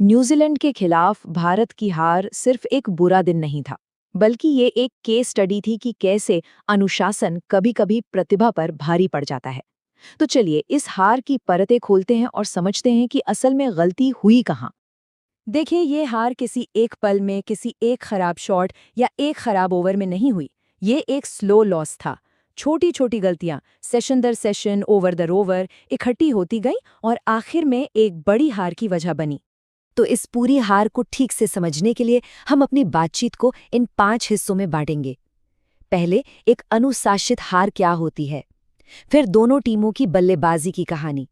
New Zealand के खिलाफ भारत की हार सिर्फ एक बुरा दिन नहीं था, बल्कि ये एक केस स्टडी थी कि कैसे अनुशासन कभी-कभी प्रतिभा पर भारी पड़ जाता है। तो चलिए इस हार की परतें खोलते हैं और समझते हैं कि असल में गलती हुई कहाँ। देखिए, ये हार किसी एक पल में, किसी एक खराब शॉट या एक खराब ओवर में नहीं हुई। ये एक स्लो लॉस था। छोटी छोटी गलतियां सेशन दर सेशन, ओवर दर ओवर इकट्ठी होती गई और आखिर में एक बड़ी हार की वजह बनी। तो इस पूरी हार को ठीक से समझने के लिए हम अपनी बातचीत को इन 5 हिस्सों में बांटेंगे। पहले, एक अनुशासित हार क्या होती है। फिर दोनों टीमों की बल्लेबाजी की कहानी।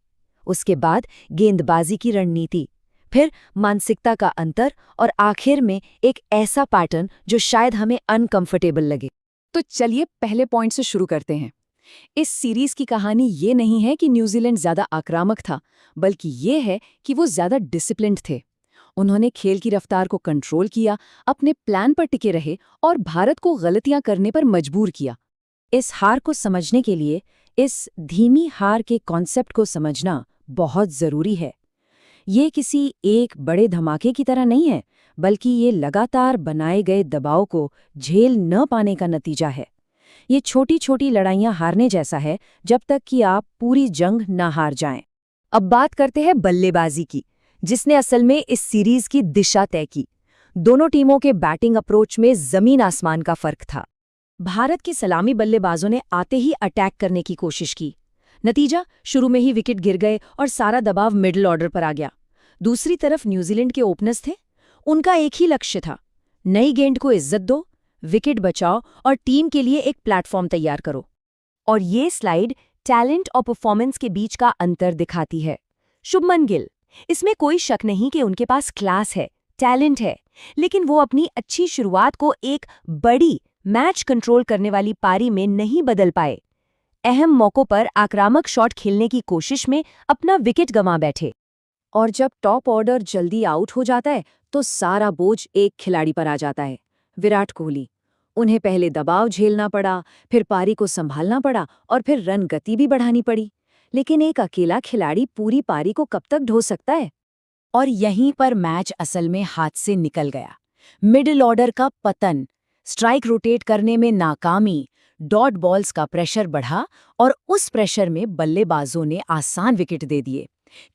उसके बाद गेंदबाजी की रणनीति। फिर मानसिकता का अंतर और आखिर में एक ऐसा पैटर्न जो शायद हमें अनकंफर्टेबल लगे। तो चलिए पहले पॉइंट से शुरू करते हैं। इस सीरीज की कहानी ये नहीं है कि न्यूजीलैंड ज्यादा आक्रामक था, बल्कि ये है कि वो ज्यादा डिसिप्लिन्ड थे। उन्होंने खेल की रफ्तार को कंट्रोल किया, अपने प्लान पर टिके रहे और भारत को गलतियां करने पर मजबूर किया। इस हार को समझने के लिए इस धीमी हार के कॉन्सेप्ट को समझना बहुत जरूरी है। ये किसी एक बड़े धमाके की तरह नहीं है, बल्कि ये लगातार बनाए गए दबाव को झेल न पाने का नतीजा है। ये छोटी छोटी लड़ाइयां हारने जैसा है, जब तक कि आप पूरी जंग न हार जाएं। अब बात करते हैं बल्लेबाजी की, जिसने असल में इस सीरीज की दिशा तय की। दोनों टीमों के बैटिंग अप्रोच में जमीन आसमान का फर्क था। भारत के सलामी बल्लेबाजों ने आते ही अटैक करने की कोशिश की। नतीजा, शुरू में ही विकेट गिर गए और सारा दबाव मिडिल ऑर्डर पर आ गया। दूसरी तरफ न्यूजीलैंड के ओपनर्स थे। उनका एक ही लक्ष्य था, नई गेंद को इज्जत दो, विकेट बचाओ और टीम के लिए एक प्लेटफॉर्म तैयार करो। और ये स्लाइड टैलेंट और परफॉर्मेंस के बीच का अंतर दिखाती है। शुभमन गिल, इसमें कोई शक नहीं कि उनके पास क्लास है, टैलेंट है, लेकिन वो अपनी अच्छी शुरुआत को एक बड़ी मैच कंट्रोल करने वाली पारी में नहीं बदल पाए। अहम मौकों पर आक्रामक शॉट खेलने की कोशिश में अपना विकेट गंवा बैठे। और जब टॉप ऑर्डर जल्दी आउट हो जाता है, तो सारा बोझ एक खिलाड़ी पर आ जाता है, विराट कोहली। उन्हें पहले दबाव झेलना पड़ा, फिर पारी को संभालना पड़ा और फिर रन गति भी बढ़ानी पड़ी। लेकिन एक अकेला खिलाड़ी पूरी पारी को कब तक ढो सकता है? और यहीं पर मैच असल में हाथ से निकल गया। मिडिल ऑर्डर का पतन, स्ट्राइक रोटेट करने में नाकामी, डॉट बॉल्स का प्रेशर बढ़ा और उस प्रेशर में बल्लेबाजों ने आसान विकेट दे दिए।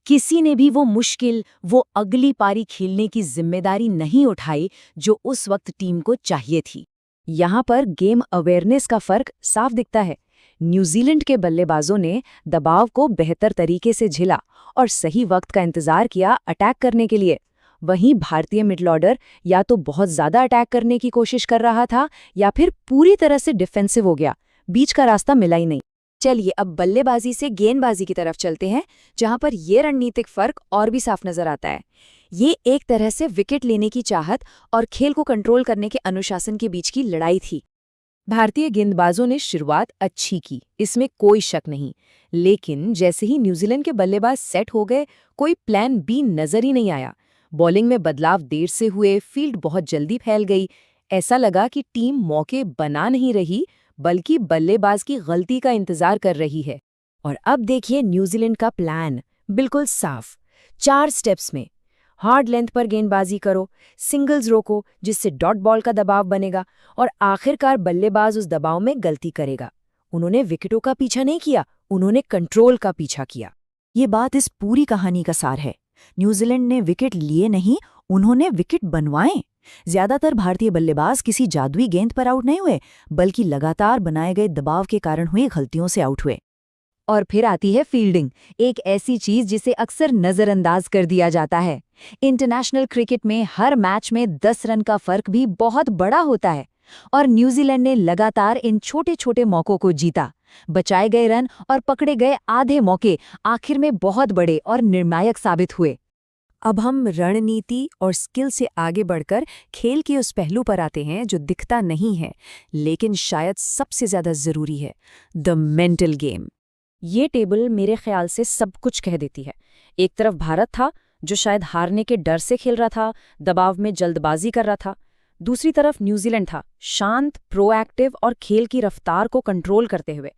किसी ने भी वो अगली पारी खेलने की जिम्मेदारी नहीं उठाई जो उस वक्त टीम को चाहिए थी। यहाँ पर गेम अवेयरनेस का फर्क साफ दिखता है। न्यूजीलैंड के बल्लेबाजों ने दबाव को बेहतर तरीके से झेला और सही वक्त का इंतजार किया अटैक करने के लिए। वहीं भारतीय मिडल ऑर्डर या तो बहुत ज्यादा अटैक करने की कोशिश कर रहा था या फिर पूरी तरह से डिफेंसिव हो गया। बीच का रास्ता मिला ही नहीं। चलिए अब बल्लेबाजी से गेंदबाजी की तरफ चलते हैं, जहां पर यह रणनीतिक फर्क और भी साफ नजर आता है। ये एक तरह से विकेट लेने की चाहत और खेल को कंट्रोल करने के अनुशासन के बीच की लड़ाई थी। भारतीय गेंदबाजों ने शुरुआत अच्छी की, इसमें कोई शक नहीं। लेकिन जैसे ही न्यूजीलैंड के बल्लेबाज सेट हो गए, कोई प्लान बी नजर ही नहीं आया। बॉलिंग में बदलाव देर से हुए, फील्ड बहुत जल्दी फैल गई। ऐसा लगा कि टीम मौके बना नहीं रही, बल्कि बल्लेबाज की गलती का इंतजार कर रही है। और अब देखिए न्यूजीलैंड का प्लान, बिल्कुल साफ। 4 स्टेप्स में हार्ड लेंथ पर गेंदबाजी करो, सिंगल्स रोको जिससे डॉट बॉल का दबाव बनेगा और आखिरकार बल्लेबाज उस दबाव में गलती करेगा। उन्होंने विकेटों का पीछा नहीं किया, उन्होंने कंट्रोल का पीछा किया। ये बात इस पूरी कहानी का सार है। न्यूजीलैंड ने विकेट लिए नहीं, उन्होंने विकेट बनवाए। ज्यादातर भारतीय बल्लेबाज किसी जादुई गेंद पर आउट नहीं हुए, बल्कि लगातार बनाए गए दबाव के कारण हुई गलतियों से आउट हुए। और फिर आती है फील्डिंग, एक ऐसी चीज जिसे अक्सर नजरअंदाज कर दिया जाता है। इंटरनेशनल क्रिकेट में हर मैच में 10 रन का फर्क भी बहुत बड़ा होता है, और न्यूजीलैंड ने लगातार इन छोटे छोटे मौकों को जीता। बचाए गए रन और पकड़े गए आधे मौके आखिर में बहुत बड़े और निर्णायक साबित हुए। अब हम रणनीति और स्किल से आगे बढ़कर खेल के उस पहलू पर आते हैं जो दिखता नहीं है, लेकिन शायद सबसे ज्यादा जरूरी है, द मेंटल गेम। ये टेबल मेरे ख्याल से सब कुछ कह देती है। एक तरफ भारत था, जो शायद हारने के डर से खेल रहा था, दबाव में जल्दबाजी कर रहा था। दूसरी तरफ न्यूजीलैंड था, शांत, प्रोएक्टिव और खेल की रफ्तार को कंट्रोल करते हुए।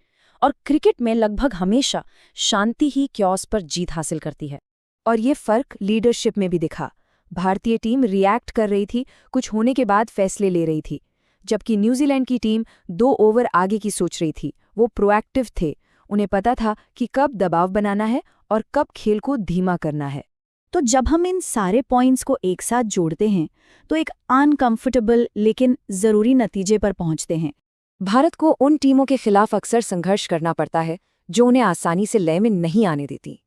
और क्रिकेट में लगभग हमेशा शांति ही क्योस पर जीत हासिल करती है। और ये फर्क लीडरशिप में भी दिखा। भारतीय टीम रिएक्ट कर रही थी, कुछ होने के बाद फैसले ले रही थी, जबकि न्यूजीलैंड की टीम 2 ओवर आगे की सोच रही थी। वो प्रोएक्टिव थे, उन्हें पता था कि कब दबाव बनाना है और कब खेल को धीमा करना है। तो जब हम इन सारे पॉइंट्स को एक साथ जोड़ते हैं तो एक अनकंफर्टेबल लेकिन ज़रूरी नतीजे पर पहुंचते हैं। भारत को उन टीमों के खिलाफ अक्सर संघर्ष करना पड़ता है जो उन्हें आसानी से लय में नहीं आने देती।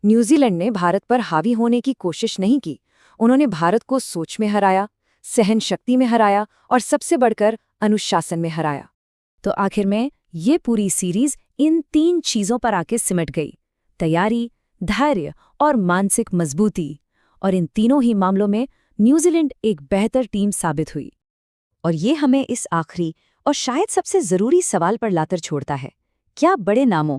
न्यूजीलैंड ने भारत पर हावी होने की कोशिश नहीं की। उन्होंने भारत को सोच में हराया, सहन शक्ति में हराया और सबसे बढ़कर अनुशासन में हराया। तो आखिर में ये पूरी सीरीज इन 3 चीज़ों पर आके सिमट गई: तैयारी, धैर्य और मानसिक मजबूती। और इन तीनों ही मामलों में न्यूजीलैंड एक बेहतर टीम साबित हुई। और ये हमें इस आखिरी और शायद सबसे ज़रूरी सवाल पर लाकर छोड़ता है, क्या बड़े नामों